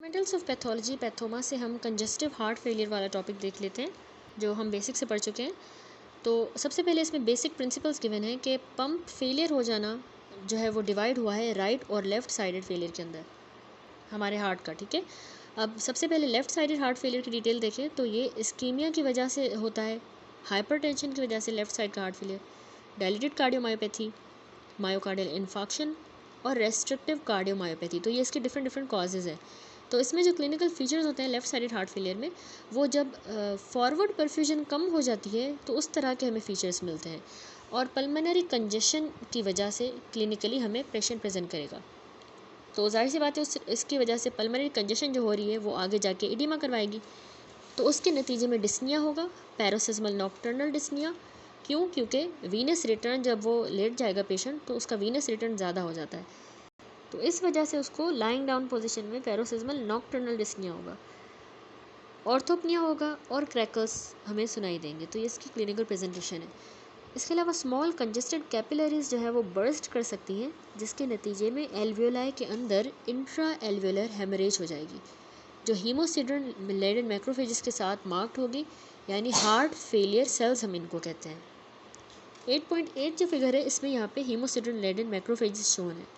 Fundamentals of pathology Pathoma से हम congestive heart failure वाला टॉपिक देख लेते हैं जो हम बेसिक से पढ़ चुके हैं। तो सबसे पहले इसमें बेसिक प्रिंसिपल्स गिवन है कि पंप फेलियर हो जाना जो है वो डिवाइड हुआ है राइट और लेफ़्ट साइडेड फेलियर के अंदर हमारे हार्ट का। ठीक है, अब सबसे पहले लेफ़्ट साइडेड हार्ट फेलियर की डिटेल देखें तो ये इस्कीमिया की वजह से होता है, हाइपरटेंशन की वजह से लेफ़्ट साइड का heart failure, dilated cardiomyopathy, myocardial infarction और रेस्ट्रिक्टिव कार्डियोमायोपैथी। तो ये इसके डिफरेंट डिफरेंट कॉजेज़ हैं। तो इसमें जो क्लिनिकल फीचर्स होते हैं लेफ़्ट साइडेड हार्ट फेलियर में, वो जब फॉरवर्ड परफ्यूजन कम हो जाती है तो उस तरह के हमें फीचर्स मिलते हैं, और पल्मोनरी कंजेशन की वजह से क्लिनिकली हमें पेशेंट प्रेजेंट करेगा। तो जाहिर सी बात है इसकी वजह से पल्मोनरी कंजेशन जो हो रही है वो आगे जाके इडिमा करवाएगी, तो उसके नतीजे में डिस्निया होगा, पैरोसिस्मल नॉक्टर्नल डिस्निया। क्यों? क्योंकि वीनस रिटर्न जब वो लेट जाएगा पेशेंट तो उसका वीनस रिटर्न ज़्यादा हो जाता है, तो इस वजह से उसको लाइंग डाउन पोजीशन में पैरोसिस्मल नॉक्टर्नल डिस्निया होगा, ऑर्थोपनिया होगा और क्रैकल्स हमें सुनाई देंगे। तो ये इसकी क्लिनिकल प्रेजेंटेशन है। इसके अलावा स्मॉल कंजेस्टेड कैपिलरीज जो है वो बर्स्ट कर सकती हैं, जिसके नतीजे में एल्वियोलाई के अंदर इंट्रा एल्वियोलर हेमरेज हो जाएगी, जो हीमोसिडरन लेडन मैक्रोफेजेस के साथ मार्क्ड होगी, यानी हार्ट फेलियर सेल्स हम इनको कहते हैं। 8.8 जो फिगर है इसमें यहाँ पे हीमोसिडरन लेडन मैक्रोफेजेस शोन है।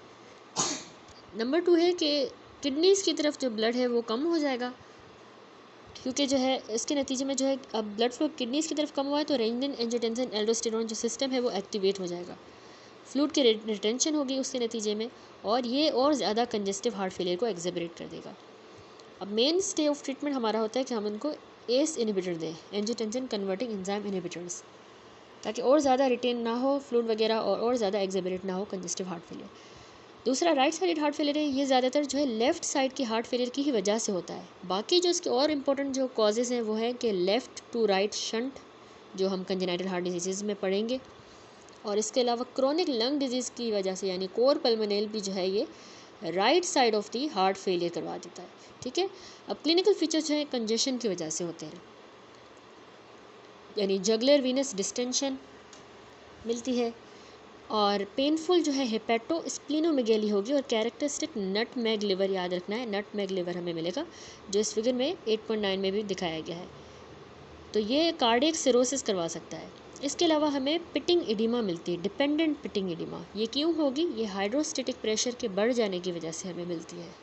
नंबर 2 है कि किडनीज़ की तरफ जो ब्लड है वो कम हो जाएगा, क्योंकि जो है इसके नतीजे में जो है अब ब्लड फ्लो किडनीज़ की तरफ कम हुआ है तो रेनिन एंजियोटेंसिन एल्डोस्टेरोन जो सिस्टम है वो एक्टिवेट हो जाएगा, फ्लूइड की रिटेंशन होगी उसके नतीजे में, और ये और ज़्यादा कंजेस्टिव हार्ट फेलियर को एग्जिबरेट कर देगा। अब मेन स्टे ऑफ ट्रीटमेंट हमारा होता है कि हम उनको एस इनहिबिटर दें, एंजियोटेंसिन कन्वर्टिंग एंजाइम इनहिबिटर्स, ताकि और ज़्यादा रिटेन ना हो फ्लूइड वगैरह और ज़्यादा एग्जिबरेट ना हो कंजेस्टिव हार्ट फेलियर। दूसरा राइट साइड हार्ट फेलियर है, ये ज़्यादातर जो है लेफ़्ट साइड की हार्ट फेलियर की ही वजह से होता है। बाकी जो इसके और इम्पोर्टेंट जो कॉजेज़ हैं वो है कि लेफ़्ट टू राइट शंट जो हम कंजेनाइटल हार्ट डिजीज़ में पढ़ेंगे, और इसके अलावा क्रोनिक लंग डिजीज़ की वजह से यानी कोर पल्मोनेल भी जो है ये right side of the heart failure करवा देता है। ठीक है, अब क्लिनिकल फीचर्स जो है कंजेशन की वजह से होते हैं, यानी जगलर वीनस डिस्टेंशन मिलती है, और पेनफुल जो है हेपेटो स्प्लीनोमेगेली होगी, और कैरेक्टरिस्टिक नटमैग लिवर याद रखना है, नटमैग लिवर हमें मिलेगा जो इस फिगर में 8.9 में भी दिखाया गया है। तो ये कार्डियक सिरोसिस करवा सकता है। इसके अलावा हमें पिटिंग इडिमा मिलती है, डिपेंडेंट पिटिंग इडिमा। ये क्यों होगी? ये हाइड्रोस्टेटिक प्रेशर के बढ़ जाने की वजह से हमें मिलती है।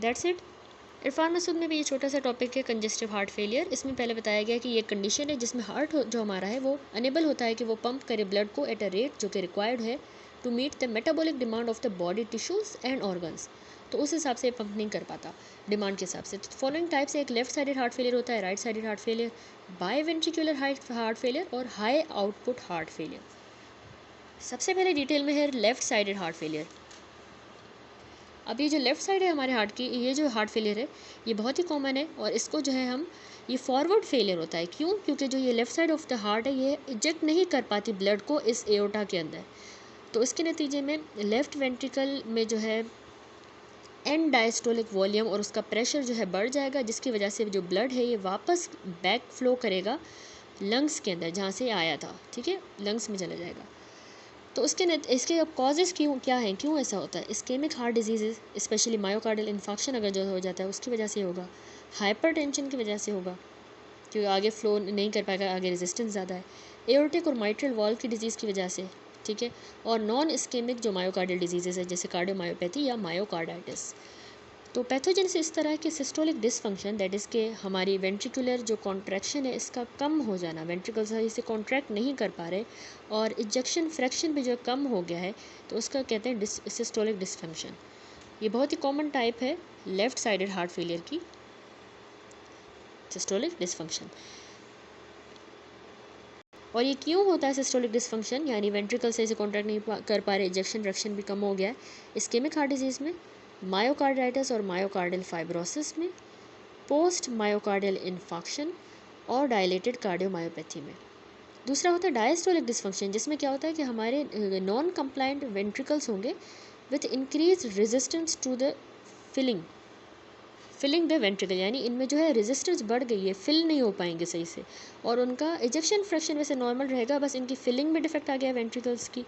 That's it. इरफान मसूद में भी ये छोटा सा टॉपिक है कंजेस्टिव हार्ट फेलियर। इसमें पहले बताया गया कि ये कंडीशन है जिसमें हार्ट जो हमारा है वो अनेबल होता है कि वो पंप करे ब्लड को एट अ रेट जो कि रिक्वायर्ड है to meet the metabolic demand of the body tissues and organs. तो उस हिसाब से पंप नहीं कर पाता डिमांड के हिसाब से। तो फॉलोइंग टाइप से एक लेफ्ट साइडेड हार्ट फेलियर होता है, right sided heart failure, biventricular heart failure और हाई आउटपुट हार्ट फेलियर। सबसे पहले डिटेल में है लेफ्ट साइडेड हार्ट फेलियर। अब ये जो लेफ़्ट साइड है हमारे हार्ट की, ये जो हार्ट फेलियर है ये बहुत ही कॉमन है, और इसको जो है हम ये फॉरवर्ड फेलियर होता है। क्यों? क्योंकि जो ये left side of the heart है ये इजेक्ट नहीं कर पाती ब्लड को इस एओर्टा के अंदर, तो इसके नतीजे में लेफ़्ट वेंट्रिकल में जो है एंड डायस्टोलिक वॉल्यूम और उसका प्रेशर जो है बढ़ जाएगा, जिसकी वजह से जो ब्लड है ये वापस बैक फ्लो करेगा लंग्स के अंदर जहाँ से आया था। ठीक है, लंग्स में चला जाएगा। तो इसके अब कॉजेज़ क्या हैं, क्यों ऐसा होता है? Ischemic heart disease especially myocardial infarction अगर जो हो जाता है उसकी वजह से होगा, हाइपरटेंशन की वजह से होगा क्योंकि आगे फ्लो नहीं कर पाएगा, आगे रेजिस्टेंस ज़्यादा है, एओर्टिक और माइट्रल वॉल्व की डिजीज़ की वजह से। ठीक है, और नॉन इस्केमिक जो मायोकार्डियल डिजीज़ है जैसे कार्डियोमायोपैथी या मायोकार्डाइटिस। तो पैथोजन से इस तरह के सिस्टोलिक डिसफंक्शन, दैट इज़ के हमारी वेंट्रिकुलर जो कॉन्ट्रैक्शन है इसका कम हो जाना, वेंट्रिकल सही से कॉन्ट्रैक्ट नहीं कर पा रहे और इजेक्शन फ्रैक्शन भी जो कम हो गया है, तो उसका कहते हैं सिस्टोलिक डिसफंक्शन। ये बहुत ही कॉमन टाइप है लेफ़्ट साइडेड हार्ट फेलियर की, सिस्टोलिक डिसफंक्शन। और ये क्यों होता है सिस्टोलिक डिसफंक्शन, यानी वेंट्रिकल सही से कॉन्ट्रैक्ट नहीं कर पा रहे, इजेक्शन फ्रैक्शन भी कम हो गया है इस्केमिक हार्ट डिजीज़ में, मायोकार्डाइटिस और मायोकार्डियल फाइब्रोसिस में, पोस्ट मायोकार्डियल इन्फार्क्शन और डायलेटेड कार्डियोमायोपैथी में। दूसरा होता है डायस्टोलिक डिसफंक्शन, जिसमें क्या होता है कि हमारे नॉन कंप्लाइंट वेंट्रिकल्स होंगे with increase resistance to the filling the ventricle, यानी इनमें जो है रेजिस्टेंस बढ़ गई है, फिल नहीं हो पाएंगे सही से, और उनका इजेक्शन फ्रैक्शन वैसे नॉर्मल रहेगा, बस इनकी फिलिंग में डिफेक्ट आ गया वेंट्रिकल्स की,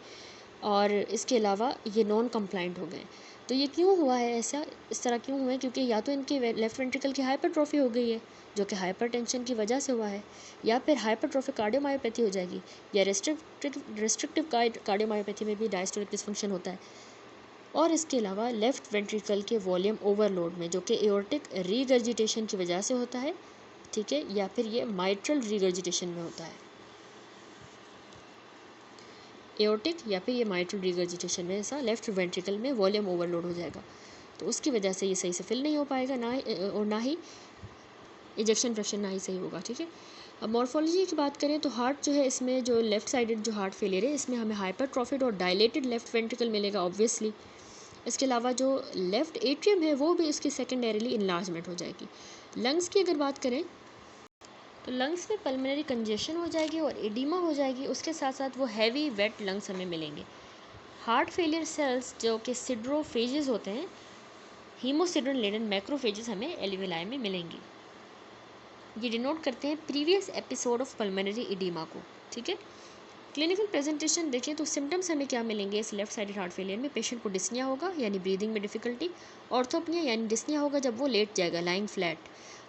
और इसके अलावा ये नॉन कंप्लाइंट हो गए। तो ये क्यों हुआ है ऐसा, इस तरह क्यों हुआ है? क्योंकि या तो इनके लेफ्ट वेंट्रिकल की हाइपरट्रॉफी हो गई है जो कि हाइपरटेंशन की वजह से हुआ है, या फिर हाइपरट्रॉफिक कार्डियोमायोपैथी हो जाएगी, या रेस्ट्रिक्टिव कार्डियोमायोपैथी में भी डायस्टोलिक डिसफंक्शन होता है। और इसके अलावा लेफ्ट वेंट्रिकल के वॉल्यूम ओवरलोड में जो कि एओर्टिक रीगर्जिटेशन की वजह से होता है, ठीक है, या फिर ये माइट्रल रीगर्जिटेशन में होता है। एओर्टिक या फिर ये माइट्रल रीगर्जिटेशन में ऐसा लेफ्ट वेंट्रिकल में वॉल्यूम ओवरलोड हो जाएगा, तो उसकी वजह से ये सही से फिल नहीं हो पाएगा और ना ही इजेक्शन फ्रैक्शन ना ही सही होगा, ठीक है। अब मॉर्फोलॉजी की बात करें तो हार्ट जो है, इसमें जो लेफ्ट साइडेड जो हार्ट फेलियर है, इसमें हमें हाइपरट्रॉफिड और डायलेटेड लेफ्ट वेंट्रिकल मिलेगा ऑब्वियसली। इसके अलावा जो लेफ्ट एट्रियम है वो भी इसकी सेकेंडरीली इनलार्जमेंट हो जाएगी। लंग्स की अगर बात करें तो लंग्स में पल्मोनरी कंजेशन हो जाएगी और एडिमा हो जाएगी, उसके साथ साथ वो हैवी वेट लंग्स हमें मिलेंगे। हार्ट फेलियर सेल्स जो कि सिड्रोफेजेस होते हैं, हीमोसिड्रिन लेडन मैक्रोफेजेस हमें एल्वियोलाई में मिलेंगी। ये डिनोट करते हैं previous episode of pulmonary oedema को, ठीक है। क्लिनिकल प्रेजेंटेशन देखें तो सिम्टम्स हमें क्या मिलेंगे इस लेफ्ट साइडेड हार्ट फेलियर में? पेशेंट को डिस्निया होगा यानी ब्रीदिंग में डिफिकल्टी, ऑर्थोपनिया यानी डिस्निया होगा जब वो लेट जाएगा लाइंग फ्लैट,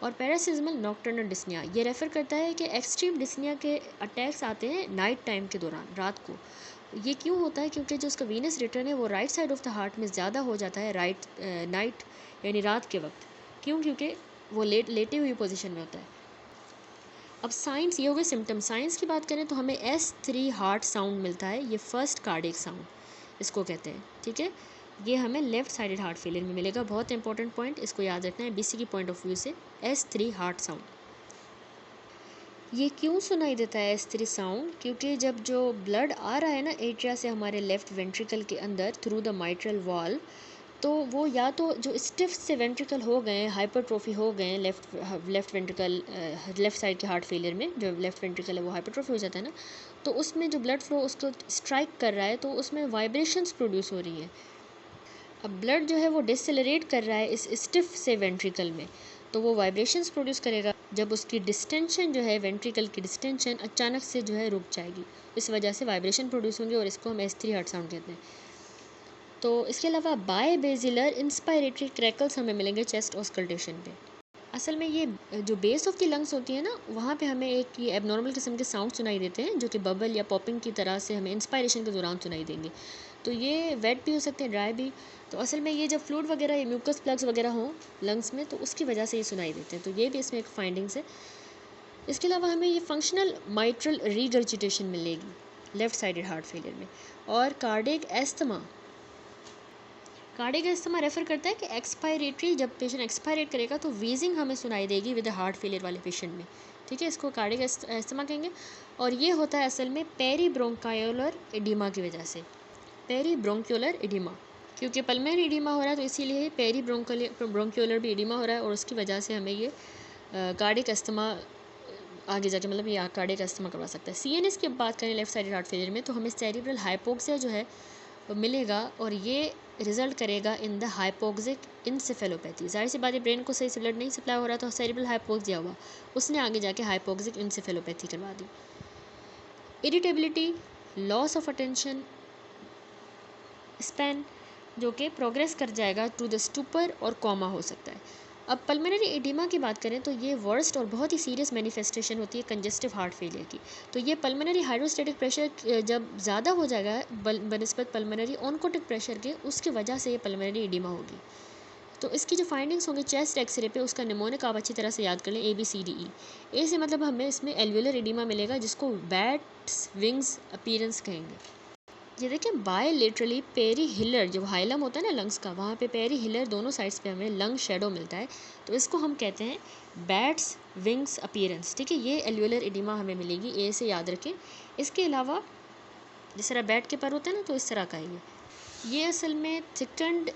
और पैरासिज्मल नॉक्टर्नल डिस्निया। ये रेफर करता है कि एक्सट्रीम डिस्निया के अटैक्स आते हैं नाइट टाइम के दौरान, रात को। ये क्यों होता है? क्योंकि जो उसका वीनस रिटर्न है वो right side of the heart में ज़्यादा हो जाता है नाइट यानी रात के वक्त। क्यों? क्योंकि वो लेटे हुई पोजीशन में होता है। अब साइंस, ये हो गए सिम्टम। साइंस की बात करें तो हमें S3 हार्ट साउंड मिलता है, ये फर्स्ट कार्डियक साउंड इसको कहते हैं, ठीक है। ये हमें लेफ्ट साइडेड हार्ट फेलियर में मिलेगा, बहुत इंपॉर्टेंट पॉइंट, इसको याद रखना है BC की पॉइंट ऑफ व्यू से। S3 हार्ट साउंड ये क्यों सुनाई देता है S3 साउंड? क्योंकि जब जो ब्लड आ रहा है ना एट्रिया से हमारे लेफ्ट वेंट्रिकल के अंदर थ्रू द माइट्रल वॉल, तो वो या तो जो स्टिफ से वेंट्रिकल हो गए, हाइपरट्रोफी हो गए, लेफ्ट वेंट्रिकल लेफ्ट साइड के हार्ट फेलियर में जो लेफ्ट वेंट्रिकल है वो हाइपरट्रोफी हो जाता है ना, तो उसमें जो ब्लड फ्लो उसको स्ट्राइक कर रहा है तो उसमें वाइब्रेशंस प्रोड्यूस हो रही हैं। अब ब्लड जो है वो डिससेलरेट कर रहा है इस स्टिफ से वेंट्रिकल में, तो वो वाइब्रेशंस प्रोड्यूस करेगा जब उसकी डिस्टेंशन जो है वेंट्रिकल की डिस्टेंशन अचानक से जो है रुक जाएगी, इस वजह से वाइब्रेशन प्रोड्यूस होंगे और इसको हम S3 हार्ट साउंड कहते हैं। तो इसके अलावा बाय बेजिलर इंस्पायरेटरी क्रैकल्स हमें मिलेंगे चेस्ट ऑस्कल्टेशन पे। असल में ये जो बेस ऑफ द लंग्स होती है ना, वहाँ पे हमें एक ये एबनॉर्मल किस्म के साउंड सुनाई देते हैं जो कि बबल या पॉपिंग की तरह से हमें इंस्पायरेशन के दौरान सुनाई देंगे। तो ये वेट भी हो सकते हैं, ड्राई भी। तो असल में ये जब फ्लूइड वगैरह या म्यूकस प्लग्स वगैरह हों लंग्स में तो उसकी वजह से ये सुनाई देते हैं, तो ये भी इसमें एक फाइंडिंग्स है। इसके अलावा हमें ये फंक्शनल माइट्रल रीगर्जिटेशन मिलेगी लेफ्ट साइडेड हार्ट फेलियर में। और कार्डियक एस्थमा रेफर करता है कि एक्सपायरेटरी, जब पेशेंट एक्सपायरेट करेगा तो वीजिंग हमें सुनाई देगी विद हार्ट फेलियर वाले पेशेंट में, ठीक है। इसको कार्डियक एस्थमा कहेंगे। और ये होता है असल में पेरी ब्रोंकायोलर एडिमा की वजह से, पेरी ब्रोंक्योलर एडिमा, क्योंकि पल्मोनरी एडिमा हो रहा है तो इसीलिए पेरी ब्रोंक्योलर भी एडिमा हो रहा है और उसकी वजह से हमें ये कार्डियक एस्थमा आगे जाके मतलब ये कार्डियक एस्थमा करवा सकता है। CNS की बात करें लेफ्ट साइडेड हार्ट फेलियर में तो हमें सेरिब्रल हाइपोक्सिया जो है मिलेगा और ये रिजल्ट करेगा इन द हाइपोक्सिक इंसेफेलोपैथी। जाहिर सी बात है ब्रेन को सही से ब्लड नहीं सप्लाई हो रहा तो सेरिब्रल हाइपोक्सिया हुआ, उसने आगे जाके हाइपोक्सिक इंसेफेलोपैथी करवा दी। Irritability, loss of attention span जो कि प्रोग्रेस कर जाएगा टू द स्टूपर और कॉमा हो सकता है। अब पल्मोनरी एडिमा की बात करें तो ये वर्स्ट और बहुत ही सीरियस मैनिफेस्टेशन होती है कंजेस्टिव हार्ट फेलियर की। तो ये पल्मोनरी हाइड्रोस्टैटिक प्रेशर जब ज़्यादा हो जाएगा बनस्बत पल्मोनरी ऑनकोटिक प्रेशर के, उसकी वजह से ये पल्मोनरी एडिमा होगी। तो इसकी जो फाइंडिंग्स होंगी चेस्ट एक्सरे पे, उसका निमोनिक आप अच्छी तरह से याद कर लें, ABCDE। ए से मतलब हमें इसमें एल्वियोलर एडिमा मिलेगा जिसको बैट्स विंग्स अपीयरेंस कहेंगे। ये देखें बायलेटरली पेरी हिलर, जो हाइलम होता है ना लंग्स का, वहाँ पे पेरी हिलर दोनों साइड्स पे हमें लंग शेडो मिलता है, तो इसको हम कहते हैं बैट्स विंग्स अपीयरेंस, ठीक है। ये एल्वियोलर एडिमा हमें मिलेगी, ए से याद रखें। इसके अलावा जिस तरह बैट के पर होते हैं ना, तो इस तरह का ये असल में थिकंड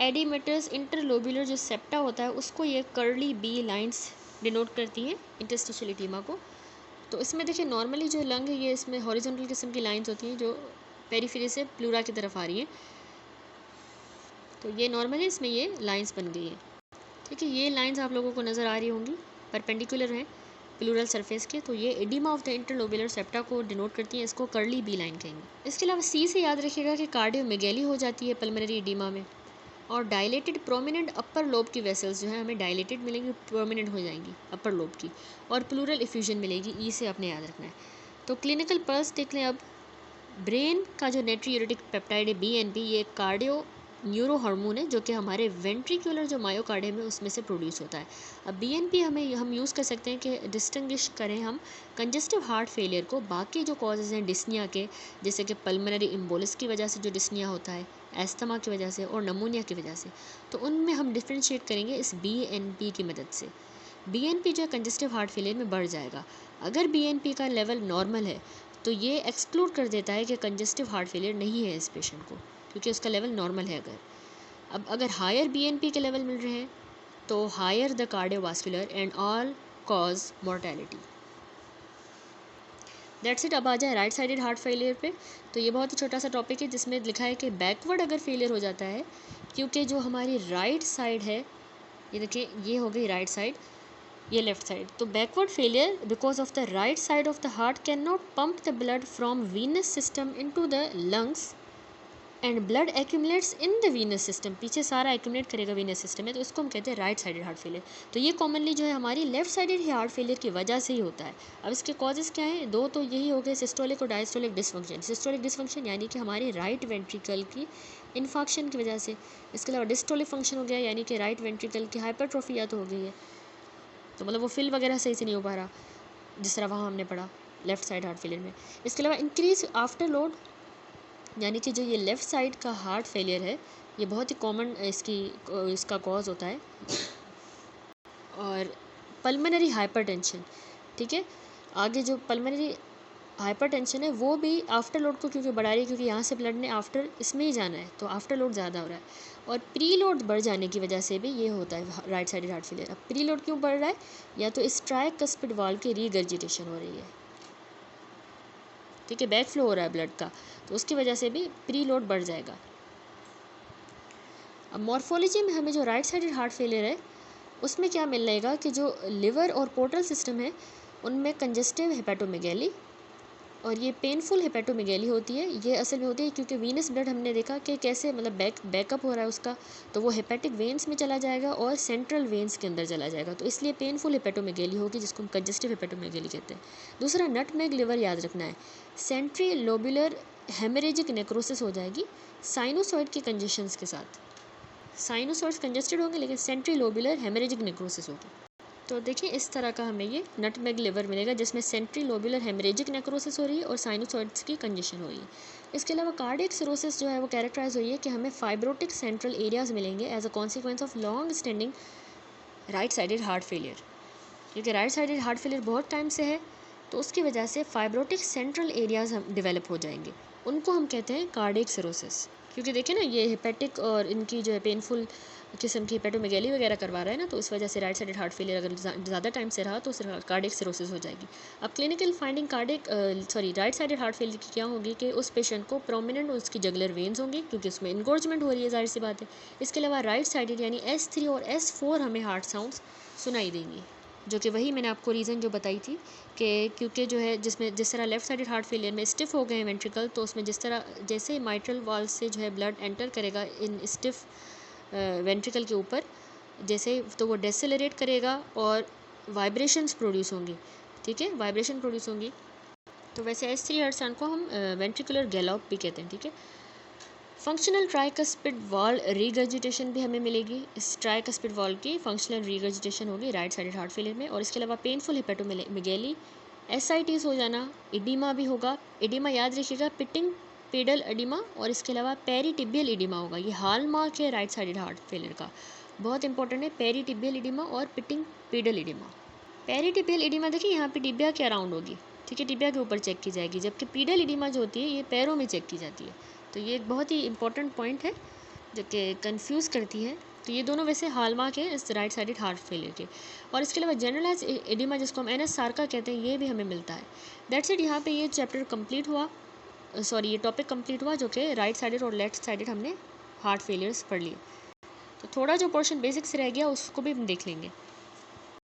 एडिमेटस इंटरलोब्यूलर जो सेप्टा होता है उसको ये कर्ली बी लाइंस डिनोट करती हैं इंटरस्टिशियल एडिमा को। तो इसमें देखिए नॉर्मली जो लंग है ये इसमें हॉरिजॉन्टल किस्म की लाइंस होती हैं जो पेरिफेरी से प्लूरा की तरफ आ रही हैं, तो ये नॉर्मली इसमें ये लाइंस बन गई है, ठीक है। ये लाइंस आप लोगों को नज़र आ रही होंगी, परपेंडिकुलर हैं। प्लूरल सरफेस के, तो ये oedema of the interlobular septa को डिनोट करती है, इसको कर्ली बी लाइन कहेंगे। इसके अलावा सी से याद रखिएगा कि कार्डियोमेगेली हो जाती है पल्मोनरी एडिमा में, और डायलेटेड प्रोमिनेंट अपर लोब की वेसल्स जो है हमें डायलेटेड मिलेंगी, प्रोमिनेंट हो जाएंगी अपर लोब की, और प्लूरल इफ्यूजन मिलेगी, ई से अपने याद रखना है। तो क्लिनिकल पल्स देख लें अब। ब्रेन का जो नेट्रियूरेटिक पेप्टाइड है BNP, ये कार्डियो न्यूरो हार्मोन है जो कि हमारे वेंट्रिकुलर जो मायोकार्डियम है उसमें से प्रोड्यूस होता है। अब BNP हम यूज़ कर सकते हैं कि डिस्टिंग्विश करें हम कंजेस्टिव हार्ट फेलियर को बाकी जो कॉजेज़ हैं डिस्निया के, जैसे कि पल्मोनरी इम्बोलिस की वजह से जो डिस्निया होता है, एस्थमा की वजह से और नमोनिया की वजह से, तो उनमें हम डिफ्रेंशिएट करेंगे इस BNP की मदद से। BNP जो है कंजेस्टिव हार्ट फेलियर में बढ़ जाएगा। अगर BNP का लेवल नॉर्मल है तो ये एक्सक्लूड कर देता है कि कंजेस्टिव हार्ट फेलियर नहीं है इस पेशेंट को, क्योंकि उसका लेवल नॉर्मल है। अब अगर हायर BNP के लेवल मिल रहे हैं तो higher the cardiovascular and all cause mortality. That's it. अब आ जाए राइट साइडेड हार्ट फेलियर पे। तो ये बहुत ही छोटा सा टॉपिक है जिसमें लिखा है कि बैकवर्ड अगर फेलियर हो जाता है, क्योंकि जो हमारी राइट साइड है, ये देखिए ये हो गई राइट साइड, ये लेफ्ट साइड, तो backward failure because of the right side of the heart can not pump the blood from venous system into the lungs and blood accumulates in the venous system, पीछे सारा accumulate करेगा venous system में, तो इसको हम कहते हैं right sided heart failure. तो ये कॉमनली जो है हमारी लेफ्ट साइडेड हार्ट फेलियर की वजह से ही होता है। अब इसके कॉजेज़ क्या हैं? दो तो यही हो गए, सिस्टोलिक और डायस्टोलिक डिसफंक्शन। सिस्टोलिक डिसफंक्शन यानी कि हमारी राइट वेंट्रिकल की इन्फेक्शन की वजह से। इसके अलावा डिस्टोलिक फंक्शन हो गया, यानी कि राइट वेंट्रिकल की हाइपरट्रोफी या तो हो गई है, तो मतलब वो फिल वगैरह सही से नहीं हो पा रहा, जिस तरह वहाँ हमने पढ़ा लेफ़्ट साइड हार्ट फेलियर में। इसके अलावा इंक्रीज आफ्टर लोड, यानी कि जो ये लेफ़्ट साइड का हार्ट फेलियर है ये बहुत ही कॉमन इसका कॉज होता है। और पल्मोनरी हाइपरटेंशन, ठीक है, आगे जो पल्मोनरी हाइपरटेंशन है वो भी आफ्टर लोड को क्योंकि बढ़ा रही है, क्योंकि यहाँ से ब्लड ने आफ्टर इसमें ही जाना है, तो आफ्टर लोड ज़्यादा हो रहा है। और प्री लोड बढ़ जाने की वजह से भी ये होता है राइट साइडेड हार्ट फेलियर। अब प्री लोड क्यों बढ़ रहा है? या तो इस ट्राइकस्पिड वाल्व की रीगर्जिटेशन हो रही है, ठीक है, बैक फ्लो हो रहा है ब्लड का, तो उसकी वजह से भी प्री लोड बढ़ जाएगा। अब मॉर्फोलॉजी में हमें जो राइट साइडेड हार्ट फेलियर है उसमें क्या मिलेगा कि जो लिवर और पोर्टल सिस्टम है उनमें कंजेस्टिव हेपेटोमेगैली और ये पेनफुल हेपेटोमेगैली होती है। ये असल में होती है क्योंकि वीनस ब्लड हमने देखा कि कैसे मतलब बैकअप हो रहा है उसका, तो वो हेपेटिक वेन्स में चला जाएगा और सेंट्रल वेन्स के अंदर चला जाएगा, तो इसलिए पेनफुल हेपेटोमेगैली होगी, जिसको हम कंजेस्टिव हेपेटोमेगैली कहते हैं। दूसरा नटमेग लिवर याद रखना है। सेंट्री लोबुलर हेमरेजिक नेक्रोसिस हो जाएगी साइनोसॉइड के कंजेशंस के साथ। साइनोसॉइड्स कंजेस्टेड होंगे लेकिन सेंट्री लोबुलर हेमरेजिक नेक्रोसिस होगी। तो देखिए इस तरह का हमें ये नटमेग लिवर मिलेगा जिसमें सेंट्री लोबुलर हेमरेजिक नेक्रोसिस हो रही है और साइनोसॉइड्स की कंजेशन हो रही है। इसके अलावा कार्डियक सिरोसिस जो है वो कैरेक्टराइज हुई है कि हमें फाइब्रोटिक सेंट्रल एरियाज मिलेंगे as a consequence of long standing right sided heart failure, क्योंकि राइट साइडेड हार्ट फेलियर बहुत टाइम से है तो उसकी वजह से फाइब्रोटिक सेंट्रल एरियाज हम डेवलप हो जाएंगे, उनको हम कहते हैं कार्डियक सिरोसिस। क्योंकि देखिए ना ये हेपेटिक और इनकी जो है पेनफुल किस्म की हेपेटोमेगैली वगैरह करवा रहा है ना, तो इस वजह से राइट साइडेड हार्ट फेलियर अगर ज़्यादा टाइम से रहा तो कार्डियक सिरोसिस हो जाएगी। अब clinical finding right sided heart failure की क्या होगी कि उस पेशेंट को प्रोमिनेंट उसकी जगलर वेन्स होंगी क्योंकि उसमें इनगोर्जमेंट हो रही है, जाहिर सी बात है। इसके अलावा राइट साइडेड यानी S3 और S4 हमें हार्ट साउंड्स सुनाई देंगी, जो कि वही मैंने आपको रीज़न जो बताई थी कि क्योंकि जो है जिस तरह लेफ़्ट साइडेड हार्ट फेलियर में स्टिफ हो गए हैं वेंट्रिकल, तो उसमें जिस तरह जैसे माइट्रल वाल्व से जो है ब्लड एंटर करेगा इन स्टिफ वेंट्रिकल के ऊपर जैसे, तो वो डेसेलरेट करेगा और वाइब्रेशंस प्रोड्यूस होंगी, ठीक है, वाइब्रेशन प्रोड्यूस होंगी। तो वैसे S3 हार्ट साउंड को हम वेंट्रिकुलर गैलॉप भी कहते हैं, ठीक है। फंक्शनल ट्राइकस्पिड वाल्व रीगर्जिटेशन भी हमें मिलेगी, इस ट्राइकस्पिड वाल्व की फंक्शनल रीगर्जिटेशन होगी राइट साइडेड हार्ट फेलियर में। और इसके अलावा पेनफुल हेपेटोमेगैली, SITs हो जाना, एडिमा भी होगा। एडिमा याद रखिएगा पिटिंग पेडल एडिमा, और इसके अलावा पेरीटिबियल एडिमा होगा, ये हॉलमार्क है राइट साइडेड हार्ट फेलियर का, बहुत इंपॉर्टेंट है, पेरीटिबियल एडिमा और पिटिंग पेडल एडिमा। पेरीटिबियल एडिमा देखिए यहाँ पे टिबिया के अराउंड होगी, ठीक है, टिबिया के ऊपर चेक की जाएगी, जबकि पीडल एडिमा जो होती है ये पैरों में चेक की जाती है। तो ये एक बहुत ही इंपॉर्टेंट पॉइंट है जो कि कन्फ्यूज़ करती है। तो ये दोनों वैसे हॉलमार्क है इस राइट साइडेड हार्ट फेलियर के। और इसके अलावा जनरलाइज एडिमा जिसको हम NS सार्का कहते हैं ये भी हमें मिलता है। दैट्स इट, यहाँ पे ये चैप्टर कंप्लीट हुआ, ये टॉपिक कंप्लीट हुआ जो कि राइट साइडेड और लेफ्ट साइडेड हमने हार्ट फेलियर्स पढ़ लिए। तो थोड़ा जो पोर्शन बेसिक्स रह गया उसको भी हम देख लेंगे।